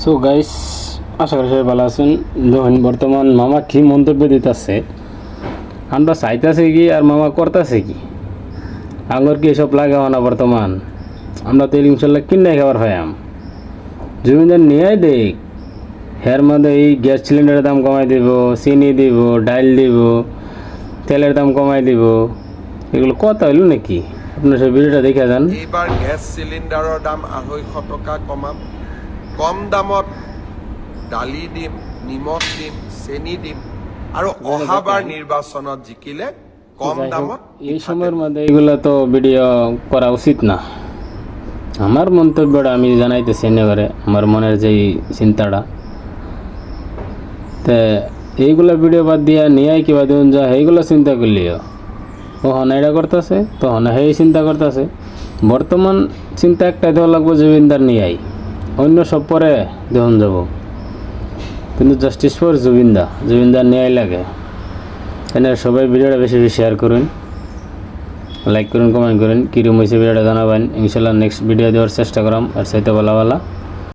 So guys, আশা করি সবাই ভালো আছেন। দেখুন বর্তমান মামা কি মন্তব্য দিতেছে, আমরা চাইতেছি কি আর মামা করতেছে কি, আঙুর কি এসব লাগাও না। বর্তমান আমরা তো ইনশাল্লাহ কিনে খাবার খাইয়াম, জমিদার নিয়ে দেখ হের মধ্যে এই গ্যাস সিলিন্ডারের দাম কমাই দিব, চিনি দিব, ডাইল দিব, তেলের দাম কমাই দিব। এগুলো কথা হইল নাকি? আপনার সেই ভিডিওটা দেখে যান। এইবাৰ গেছ চিলিণ্ডাৰৰ দাম 250 টকা কমাম, কম দামত দালি দিম, নিমখ দিম, চেনি দিম, আৰু অহাবাৰ নিৰ্বাচনত জিকিলে কম দামত। এই সময়ের মধ্যে এগুলো তো ভিডিও করা উচিত না। আমার মন্তব্যটা আমি জানাইতেছি এনে আমার মনের যেই চিন্তাটা, তো এইগুলো ভিডিও বাদ দিয়া নিয়ে কিবা দিন যা এইগুলো চিন্তা করলিও তখন এটা করতেছে, তখন সেই চিন্তা করতেছে। বর্তমান চিন্তা একটাই দেওয়া লাগবো, জুবিনদার নিয়েই, অন্য সব পরে দেখুন যাব, কিন্তু জাস্টিস ফর জুবিনদার নিয়েই লাগে। এনে সবাই ভিডিওটা বেশি বেশি শেয়ার করুন, লাইক করুন, কমেন্ট করুন, কীরকম হয়েছে ভিডিওটা জানাবেন। ইনশাল্লাহ নেক্সট ভিডিও দেওয়ার চেষ্টা করাম আর সাথে ভালো